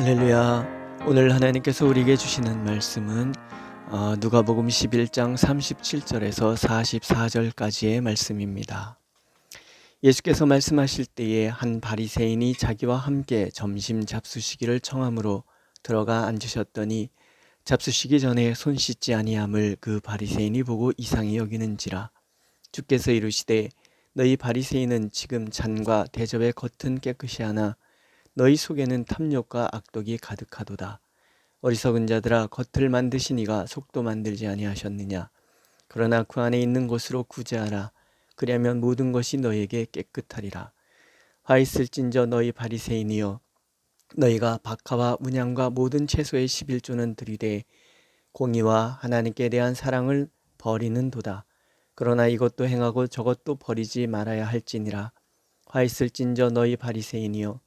할렐루야. 오늘 하나님께서 우리에게 주시는 말씀은 누가복음 11장 37절에서 44절까지의 말씀입니다. 예수께서 말씀하실 때에 한 바리새인이 자기와 함께 점심 잡수시기를 청함으로 들어가 앉으셨더니 잡수시기 전에 손 씻지 아니함을 그 바리새인이 보고 이상히 여기는지라. 주께서 이르시되 너희 바리새인은 지금 잔과 대접의 겉은 깨끗이 하나 너희 속에는 탐욕과 악독이 가득하도다. 어리석은 자들아, 겉을 만드신 이가 속도 만들지 아니하셨느냐. 그러나 그 안에 있는 것으로 구제하라. 그리하면 모든 것이 너희에게 깨끗하리라. 화 있을진저 너희 바리새인이여, 너희가 박하와 문양과 모든 채소의 11조는 들이되 공의와 하나님께 대한 사랑을 버리는도다. 그러나 이것도 행하고 저것도 버리지 말아야 할지니라. 화 있을진저 너희 바리새인이여,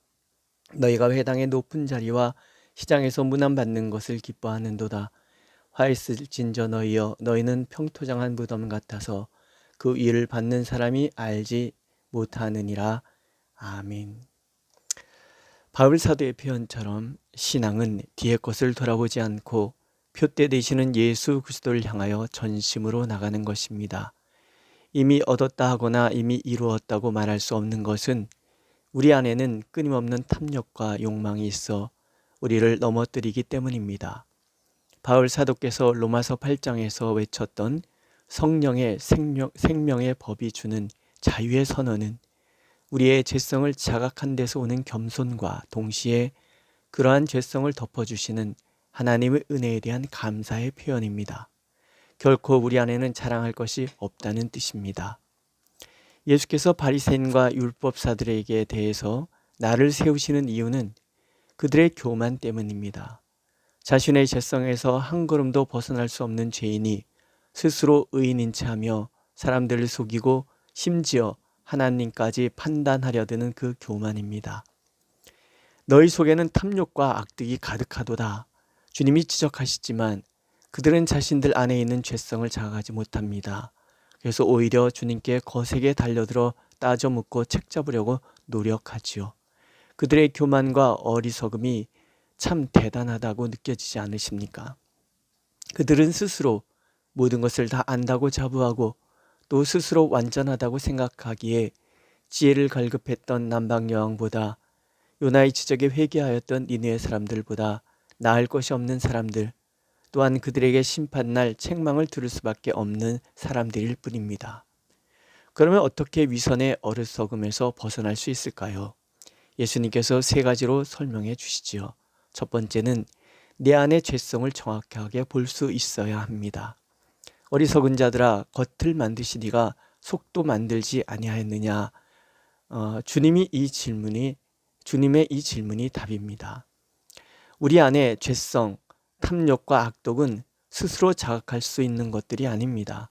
너희가 회당의 높은 자리와 시장에서 문안받는 것을 기뻐하는도다. 화 있을진저 너희여, 너희는 평토장한 무덤 같아서 그 위를 받는 사람이 알지 못하느니라. 아멘. 바울 사도의 표현처럼 신앙은 뒤의 것을 돌아보지 않고 표대 되시는 예수 그리스도를 향하여 전심으로 나가는 것입니다. 이미 얻었다 하거나 이미 이루었다고 말할 수 없는 것은 우리 안에는 끊임없는 탐욕과 욕망이 있어 우리를 넘어뜨리기 때문입니다. 바울 사도께서 로마서 8장에서 외쳤던 성령의 생명의 법이 주는 자유의 선언은 우리의 죄성을 자각한 데서 오는 겸손과 동시에 그러한 죄성을 덮어주시는 하나님의 은혜에 대한 감사의 표현입니다. 결코 우리 안에는 자랑할 것이 없다는 뜻입니다. 예수께서 바리새인과 율법사들에게 대해서 나를 세우시는 이유는 그들의 교만 때문입니다. 자신의 죄성에서 한 걸음도 벗어날 수 없는 죄인이 스스로 의인인 체하며 사람들을 속이고 심지어 하나님까지 판단하려 드는 그 교만입니다. 너희 속에는 탐욕과 악득이 가득하도다. 주님이 지적하시지만 그들은 자신들 안에 있는 죄성을 자각하지 못합니다. 그래서 오히려 주님께 거세게 달려들어 따져 묻고 책잡으려고 노력하지요. 그들의 교만과 어리석음이 참 대단하다고 느껴지지 않으십니까? 그들은 스스로 모든 것을 다 안다고 자부하고 또 스스로 완전하다고 생각하기에 지혜를 갈급했던 남방여왕보다 요나의 지적에 회개하였던 니느웨 사람들보다 나을 것이 없는 사람들, 또한 그들에게 심판날 책망을 들을 수밖에 없는 사람들일 뿐입니다. 그러면 어떻게 위선의 어리석음에서 벗어날 수 있을까요? 예수님께서 세 가지로 설명해 주시지요. 첫 번째는 내 안의 죄성을 정확하게 볼 수 있어야 합니다. 어리석은 자들아, 겉을 만드시니가 속도 만들지 아니하였느냐. 주님의 이 질문이 답입니다. 우리 안에 죄성, 탐욕과 악독은 스스로 자각할 수 있는 것들이 아닙니다.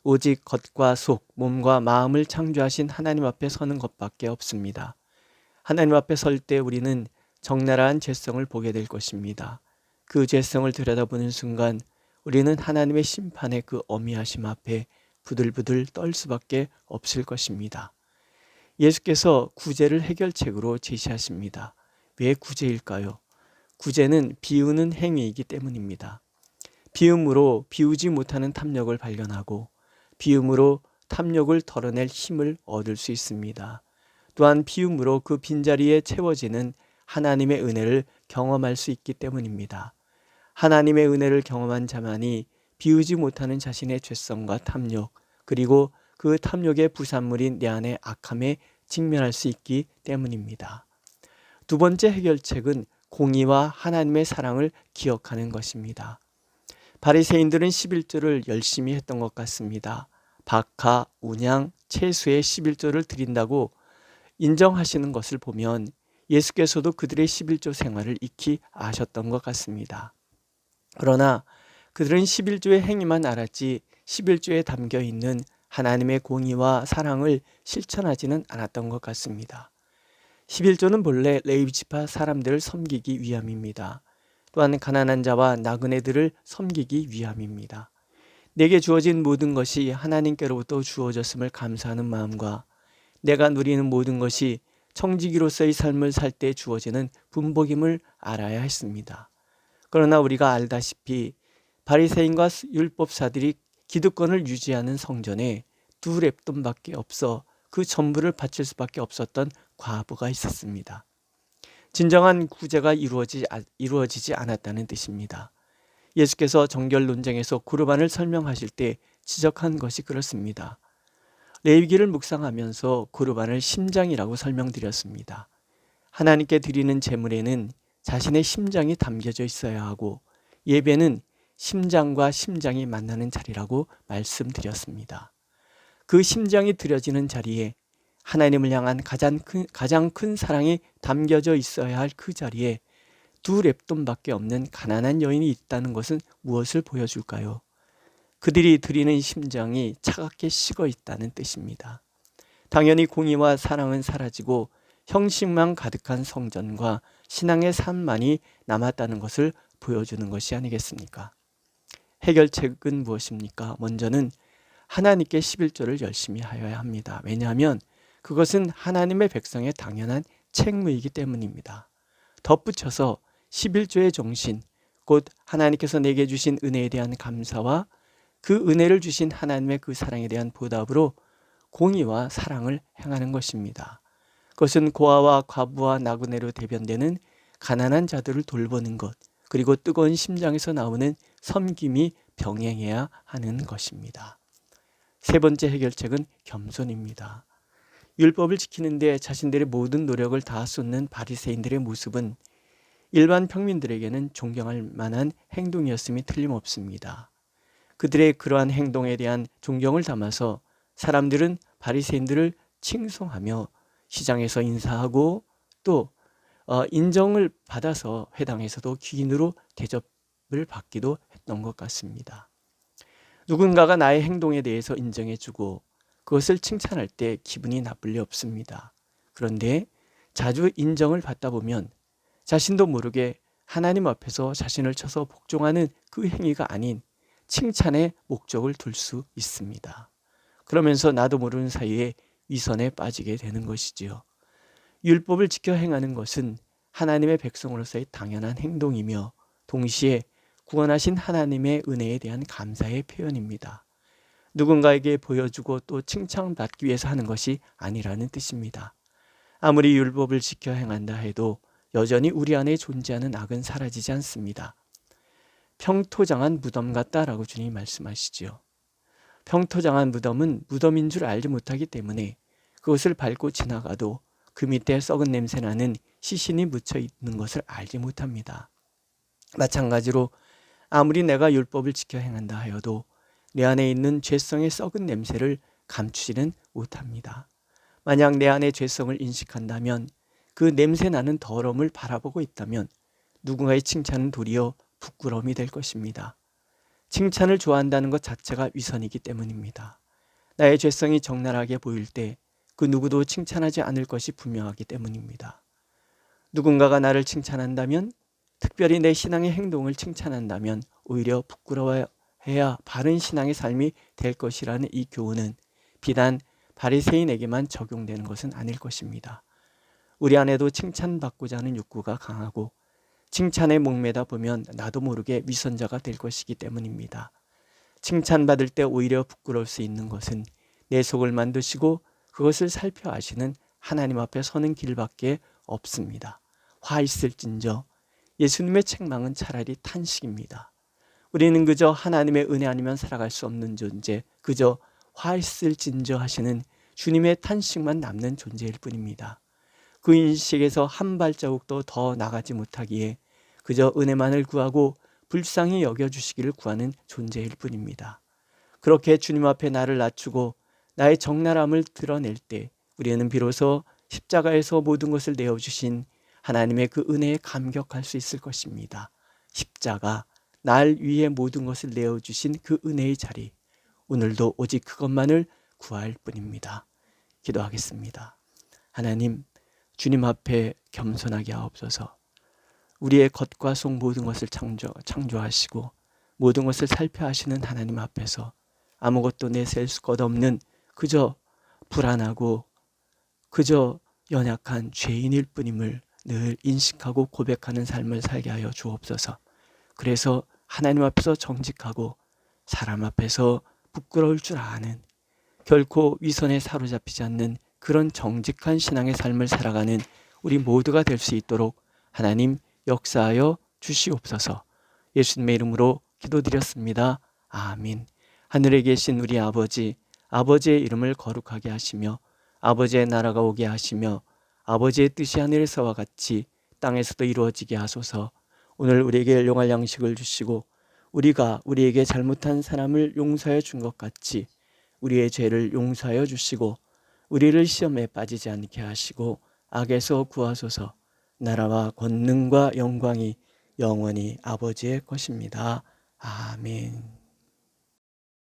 오직 겉과 속, 몸과 마음을 창조하신 하나님 앞에 서는 것밖에 없습니다. 하나님 앞에 설 때 우리는 적나라한 죄성을 보게 될 것입니다. 그 죄성을 들여다보는 순간 우리는 하나님의 심판의 그 어미하심 앞에 부들부들 떨 수밖에 없을 것입니다. 예수께서 구제를 해결책으로 제시하십니다. 왜 구제일까요? 구제는 비우는 행위이기 때문입니다. 비움으로 비우지 못하는 탐욕을 발견하고 비움으로 탐욕을 덜어낼 힘을 얻을 수 있습니다. 또한 비움으로 그 빈자리에 채워지는 하나님의 은혜를 경험할 수 있기 때문입니다. 하나님의 은혜를 경험한 자만이 비우지 못하는 자신의 죄성과 탐욕, 그리고 그 탐욕의 부산물인 내 안의 악함에 직면할 수 있기 때문입니다. 두 번째 해결책은 공의와 하나님의 사랑을 기억하는 것입니다. 바리새인들은 11조를 열심히 했던 것 같습니다. 박하, 운양, 채소의 11조를 드린다고 인정하시는 것을 보면 예수께서도 그들의 11조 생활을 익히 아셨던 것 같습니다. 그러나 그들은 11조의 행위만 알았지 11조에 담겨 있는 하나님의 공의와 사랑을 실천하지는 않았던 것 같습니다. 11조는 본래 레위 지파 사람들을 섬기기 위함입니다. 또한 가난한 자와 나그네들을 섬기기 위함입니다. 내게 주어진 모든 것이 하나님께로부터 주어졌음을 감사하는 마음과 내가 누리는 모든 것이 청지기로서의 삶을 살 때 주어지는 분복임을 알아야 했습니다. 그러나 우리가 알다시피 바리새인과 율법사들이 기득권을 유지하는 성전에 두 렙돈밖에 없어 그 전부를 바칠 수밖에 없었던 과부가 있었습니다. 진정한 구제가 이루어지지 않았다는 뜻입니다. 예수께서 정결 논쟁에서 고르반을 설명하실 때 지적한 것이 그렇습니다. 레위기를 묵상하면서 고르반을 심장이라고 설명드렸습니다. 하나님께 드리는 제물에는 자신의 심장이 담겨져 있어야 하고 예배는 심장과 심장이 만나는 자리라고 말씀드렸습니다. 그 심장이 드려지는 자리에 하나님을 향한 가장 큰 사랑이 담겨져 있어야 할 그 자리에 두 렙돈밖에 없는 가난한 여인이 있다는 것은 무엇을 보여줄까요? 그들이 드리는 심장이 차갑게 식어 있다는 뜻입니다. 당연히 공의와 사랑은 사라지고 형식만 가득한 성전과 신앙의 삶만이 남았다는 것을 보여주는 것이 아니겠습니까? 해결책은 무엇입니까? 먼저는 하나님께 11조를 열심히 하여야 합니다. 왜냐하면 그것은 하나님의 백성의 당연한 책무이기 때문입니다. 덧붙여서 11조의 정신, 곧 하나님께서 내게 주신 은혜에 대한 감사와 그 은혜를 주신 하나님의 그 사랑에 대한 보답으로 공의와 사랑을 행하는 것입니다. 그것은 고아와 과부와 나그네로 대변되는 가난한 자들을 돌보는 것, 그리고 뜨거운 심장에서 나오는 섬김이 병행해야 하는 것입니다. 세 번째 해결책은 겸손입니다. 율법을 지키는데 자신들의 모든 노력을 다 쏟는 바리새인들의 모습은 일반 평민들에게는 존경할 만한 행동이었음이 틀림없습니다. 그들의 그러한 행동에 대한 존경을 담아서 사람들은 바리새인들을 칭송하며 시장에서 인사하고 또 인정을 받아서 회당에서도 귀인으로 대접을 받기도 했던 것 같습니다. 누군가가 나의 행동에 대해서 인정해주고 그것을 칭찬할 때 기분이 나쁠 리 없습니다. 그런데 자주 인정을 받다 보면 자신도 모르게 하나님 앞에서 자신을 쳐서 복종하는 그 행위가 아닌 칭찬의 목적을 둘 수 있습니다. 그러면서 나도 모르는 사이에 위선에 빠지게 되는 것이지요. 율법을 지켜 행하는 것은 하나님의 백성으로서의 당연한 행동이며 동시에 구원하신 하나님의 은혜에 대한 감사의 표현입니다. 누군가에게 보여주고 또 칭찬받기 위해서 하는 것이 아니라는 뜻입니다. 아무리 율법을 지켜 행한다 해도 여전히 우리 안에 존재하는 악은 사라지지 않습니다. 평토장한 무덤 같다라고 주님이 말씀하시지요. 평토장한 무덤은 무덤인 줄 알지 못하기 때문에 그것을 밟고 지나가도 그 밑에 썩은 냄새나는 시신이 묻혀 있는 것을 알지 못합니다. 마찬가지로 아무리 내가 율법을 지켜 행한다 하여도 내 안에 있는 죄성의 썩은 냄새를 감추지는 못합니다. 만약 내 안에 죄성을 인식한다면 그 냄새나는 더러움을 바라보고 있다면 누군가의 칭찬은 도리어 부끄러움이 될 것입니다. 칭찬을 좋아한다는 것 자체가 위선이기 때문입니다. 나의 죄성이 적나라하게 보일 때 그 누구도 칭찬하지 않을 것이 분명하기 때문입니다. 누군가가 나를 칭찬한다면, 특별히 내 신앙의 행동을 칭찬한다면 오히려 부끄러워해야 바른 신앙의 삶이 될 것이라는 이 교훈은 비단 바리새인에게만 적용되는 것은 아닐 것입니다. 우리 안에도 칭찬받고자 하는 욕구가 강하고 칭찬에 목매다 보면 나도 모르게 위선자가 될 것이기 때문입니다. 칭찬받을 때 오히려 부끄러울 수 있는 것은 내 속을 만드시고 그것을 살펴 아시는 하나님 앞에 서는 길밖에 없습니다. 화 있을진저 예수님의 책망은 차라리 탄식입니다. 우리는 그저 하나님의 은혜 아니면 살아갈 수 없는 존재, 그저 화 있을진저 하시는 주님의 탄식만 남는 존재일 뿐입니다. 그 인식에서 한 발자국도 더 나가지 못하기에 그저 은혜만을 구하고 불쌍히 여겨주시기를 구하는 존재일 뿐입니다. 그렇게 주님 앞에 나를 낮추고 나의 적나라함을 드러낼 때 우리는 비로소 십자가에서 모든 것을 내어주신 하나님의 그 은혜에 감격할 수 있을 것입니다. 십자가, 날 위해 모든 것을 내어주신 그 은혜의 자리, 오늘도 오직 그것만을 구할 뿐입니다. 기도하겠습니다. 하나님, 주님 앞에 겸손하게 하옵소서. 우리의 겉과 속 모든 것을 창조하시고 모든 것을 살펴하시는 하나님 앞에서 아무것도 내셀 것 없는 그저 불안하고 그저 연약한 죄인일 뿐임을 늘 인식하고 고백하는 삶을 살게 하여 주옵소서. 그래서 하나님 앞에서 정직하고 사람 앞에서 부끄러울 줄 아는, 결코 위선에 사로잡히지 않는 그런 정직한 신앙의 삶을 살아가는 우리 모두가 될 수 있도록 하나님 역사하여 주시옵소서. 예수님의 이름으로 기도드렸습니다. 아멘. 하늘에 계신 우리 아버지, 아버지의 이름을 거룩하게 하시며 아버지의 나라가 오게 하시며 아버지의 뜻이 하늘에서와 같이 땅에서도 이루어지게 하소서. 오늘 우리에게 일용할 양식을 주시고 우리가 우리에게 잘못한 사람을 용서해 준 것 같이 우리의 죄를 용서하여 주시고 우리를 시험에 빠지지 않게 하시고 악에서 구하소서. 나라와 권능과 영광이 영원히 아버지의 것입니다. 아멘.